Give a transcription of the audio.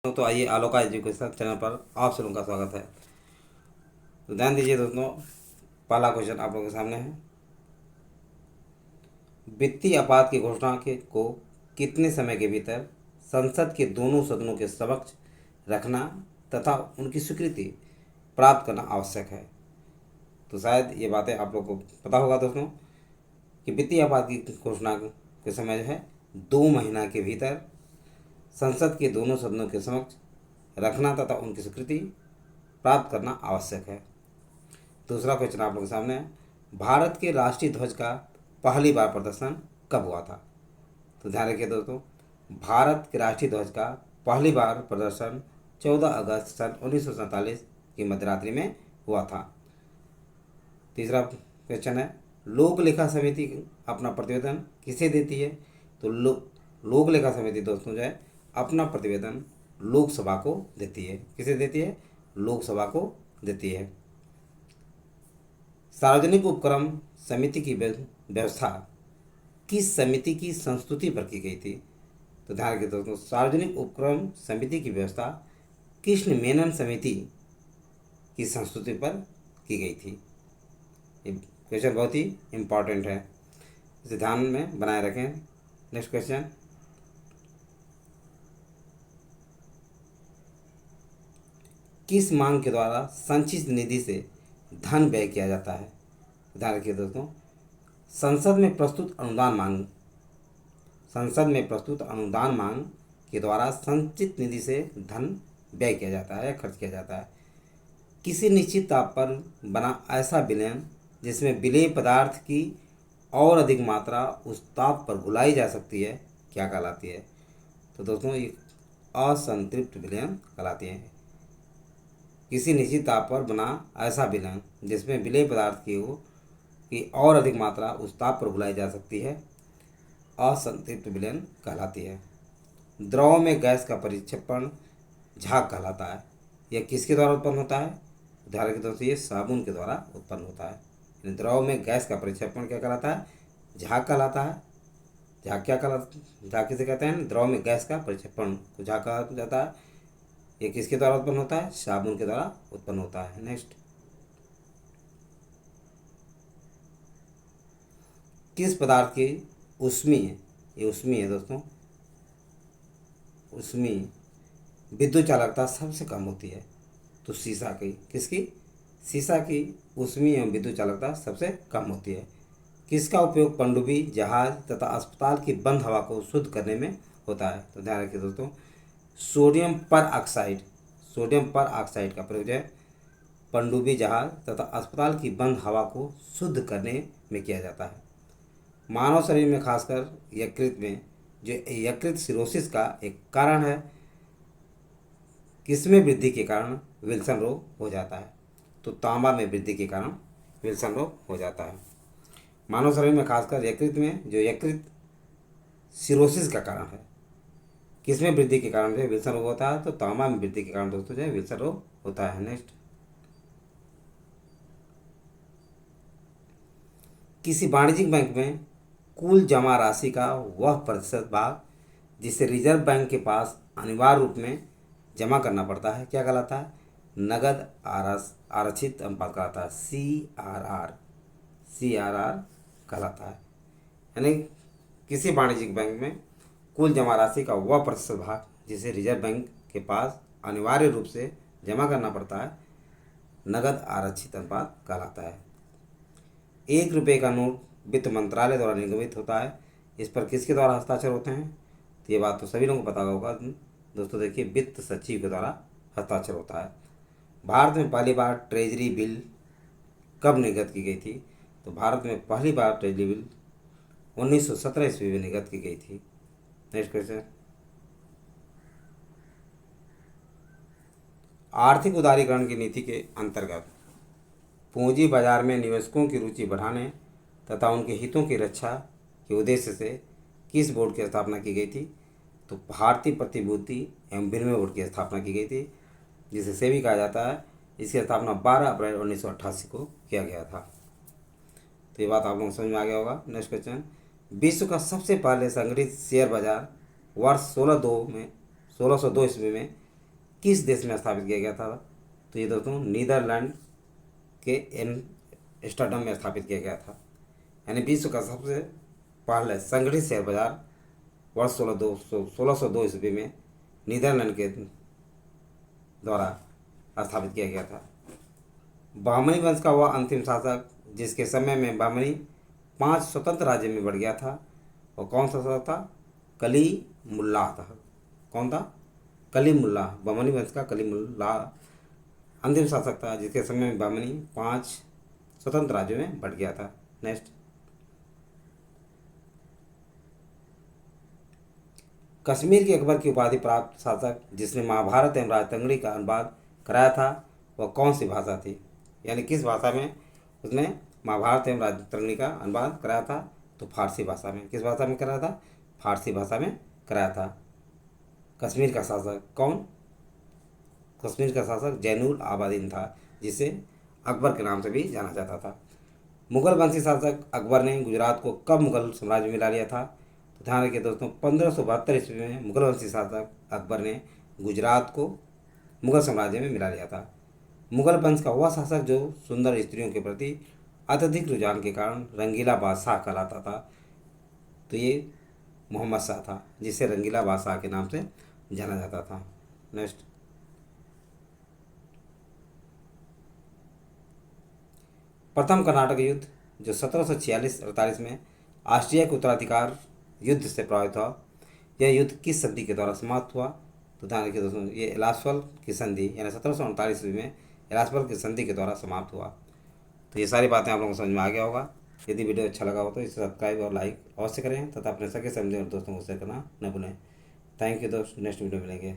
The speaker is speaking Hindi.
तो आइए आलोका एजुकेशन चैनल पर आप सभी का स्वागत है। तो ध्यान दीजिए दोस्तों, पहला क्वेश्चन आप लोगों के सामने है। वित्तीय आपात की घोषणा के को कितने समय के भीतर संसद के दोनों सदनों के समक्ष रखना तथा उनकी स्वीकृति प्राप्त करना आवश्यक है। तो शायद ये बातें आप लोग को पता होगा दोस्तों कि वित्तीय आपात की घोषणा के समय जो है 2 महीना के भीतर संसद के दोनों सदनों के समक्ष रखना तथा उनकी स्वीकृति प्राप्त करना आवश्यक है। दूसरा क्वेश्चन आप लोगों के सामने है। भारत के राष्ट्रीय ध्वज का पहली बार प्रदर्शन कब हुआ था? तो ध्यान रखिए दोस्तों, भारत के राष्ट्रीय ध्वज का पहली बार प्रदर्शन 14 अगस्त सन 1947 की मध्यरात्रि में हुआ था। तीसरा क्वेश्चन है, लोक लेखा समिति अपना प्रतिवेदन किसे देती है? तो लोक लेखा समिति दोस्तों जो है अपना प्रतिवेदन लोकसभा को देती है। किसे देती है? लोकसभा को देती है। सार्वजनिक उपक्रम समिति की व्यवस्था किस समिति की संस्तुति पर की गई थी? तो ध्यान रखिए दोस्तों, सार्वजनिक उपक्रम समिति की व्यवस्था कृष्ण मेनन समिति की संस्तुति पर की गई थी। ये क्वेश्चन बहुत ही इम्पॉर्टेंट है, इसे ध्यान में बनाए रखें। नेक्स्ट क्वेश्चन, किस मांग के द्वारा संचित निधि से धन व्यय किया जाता है? ध्यान रखिए दोस्तों, संसद में प्रस्तुत अनुदान मांग के द्वारा संचित निधि से धन व्यय किया जाता है, खर्च किया जाता है। किसी निश्चित ताप पर बना ऐसा विलयन जिसमें विलेय पदार्थ की और अधिक मात्रा उस ताप पर घुलाई जा सकती है, क्या कहलाती है? तो दोस्तों ये असंतृप्त विलयन कहलाती है। किसी निश्चित ताप पर बना ऐसा विलयन जिसमें विलेय पदार्थ की और अधिक मात्रा उस ताप पर घुलाई जा सकती है, असंतृप्त विलयन कहलाती है। द्रव में गैस का परिक्षेपण झाग कहलाता है। यह किसके द्वारा उत्पन्न होता है? ध्यान रखिए दोस्तों, ये साबुन के द्वारा उत्पन्न होता है। द्रव में गैस का परिक्षेपण क्या कहलाता है? झाग कहलाता है। झाग क्या कहलाता, झाग किसे कहते हैं? द्रव में गैस का परिक्षेपण को झाग कहा जाता है। ये किसके द्वारा उत्पन्न होता है? साबुन के द्वारा उत्पन्न होता है। नेक्स्ट, किस पदार्थ की ऊष्मीय, ये ऊष्मीय है दोस्तों, ऊष्मीय विद्युत चालकता सबसे कम होती है? तो शीशा की, किसकी? शीशा की ऊष्मीय एवं विद्युत चालकता सबसे कम होती है। किसका उपयोग पनडुब्बी, जहाज तथा अस्पताल की बंद हवा को शुद्ध करने में होता है? तो ध्यान रखिए दोस्तों, सोडियम पर ऑक्साइड का प्रयोग है पनडुब्बी, जहाज तथा अस्पताल की बंद हवा को शुद्ध करने में किया जाता है। मानव शरीर में खासकर यकृत में जो यकृत सिरोसिस का एक कारण है, किसमें वृद्धि के कारण विल्सन रोग हो जाता है? तो तांबा में वृद्धि के कारण विल्सन रोग हो जाता है। मानव शरीर में खासकर यकृत में जो यकृत सिरोसिस का कारण है, किसमें वृद्धि के कारण जो है विल्सन रोग होता है? तो तांबा में वृद्धि के कारण दोस्तों जो है विल्सन रोग होता है। नेक्स्ट, किसी वाणिज्यिक बैंक में कुल जमा राशि का वह प्रतिशत भाग जिसे रिजर्व बैंक के पास अनिवार्य रूप में जमा करना पड़ता है, क्या कहलाता है? नगद आरक्षित अनुपात कहलाता है। CRR कहलाता है। यानी किसी वाणिज्यिक बैंक में कुल जमा राशि का वह प्रतिशत भाग जिसे रिजर्व बैंक के पास अनिवार्य रूप से जमा करना पड़ता है, नगद आरक्षित अनुपात कहलाता है। 1 रुपये का नोट वित्त मंत्रालय द्वारा निर्गमित होता है, इस पर किसके द्वारा हस्ताक्षर होते हैं? तो ये बात तो सभी लोगों को पता होगा दोस्तों, देखिए वित्त सचिव के द्वारा हस्ताक्षर होता है। भारत में पहली बार ट्रेजरी बिल कब निर्गत की गई थी? तो भारत में पहली बार ट्रेजरी बिल 1917 ईस्वी में निर्गत की गई थी। नेक्स्ट क्वेश्चन, आर्थिक उदारीकरण की नीति के अंतर्गत पूंजी बाजार में निवेशकों की रुचि बढ़ाने तथा उनके हितों की रक्षा के उद्देश्य से किस बोर्ड की स्थापना की गई थी? तो भारतीय प्रतिभूति एवं विनिमय बोर्ड की स्थापना की गई थी, जिसे सेबी कहा जाता है। इसकी स्थापना 12 अप्रैल 1988 को किया गया था। तो ये बात आप लोगों को समझ में आ गया होगा। नेक्स्ट क्वेश्चन, विश्व का सबसे पहले संगठित शेयर बाजार वर्ष 1602 ईस्वी में किस देश में स्थापित किया गया था? तो ये दोस्तों नीदरलैंड के एम्स्टर्डम में स्थापित किया गया था। यानी विश्व का सबसे पहले संगठित शेयर बाजार वर्ष 1602 ईस्वी में नीदरलैंड के द्वारा स्थापित किया गया था। बहमनी वंश का वह अंतिम शासक जिसके समय में बहमनी 5 स्वतंत्र राज्य में बढ़ गया था, और कौन सा शासक था? कलीमुल्लाह था। कौन था? कलीमुल्लाह। बहमनी वंश का कलीमुल्लाह अंतिम शासक था जिसके समय में बहमनी 5 स्वतंत्र राज्यों में बढ़ गया था। नेक्स्ट, कश्मीर के अकबर की उपाधि प्राप्त शासक जिसने महाभारत एवं राजतंगड़ी का अनुवाद कराया था वह कौन सी भाषा थी? यानी किस भाषा में उसने महाभारत एवं राजतंगड़ी का अनुवाद कराया था? तो फारसी भाषा में। किस भाषा में कराया था? फारसी भाषा में कराया था। कश्मीर का शासक कौन? कश्मीर का शासक जैनुल आबादीन था, जिसे अकबर के नाम से भी जाना जाता था। मुगल वंशी शासक अकबर ने गुजरात को कब मुगल साम्राज्य में मिला लिया था? तो ध्यान रखिए दोस्तों, 1572 ईस्वी में मुगल वंशी शासक अकबर ने गुजरात को मुगल साम्राज्य में मिला लिया था। मुगल वंश का वह शासक जो सुंदर स्त्रियों के प्रति अत्यधिक रुझान के कारण रंगीला बादशाह कहलाता था, तो ये मोहम्मद शाह था, जिसे रंगीला बादशाह के नाम से जाना जाता था। नेक्स्ट, प्रथम कर्नाटक युद्ध जो 1746-48 में ऑस्ट्रिया के उत्तराधिकार युद्ध से प्रभावित हुआ, यह युद्ध किस संधि के द्वारा समाप्त हुआ? तो ध्यान रखिए दोस्तों, ये एलास्पल की संधि यानी 1748 ईस्वी में एलास्पल की संधि के द्वारा समाप्त हुआ। तो ये सारी बातें आप लोगों को समझ में आ गया होगा। यदि वीडियो अच्छा लगा हो तो इसे सब्सक्राइब और लाइक अवश्य करें तथा अपने सगे समझे और दोस्तों को शेयर करना न भूलें। थैंक यू दोस्त, नेक्स्ट वीडियो मिलेंगे।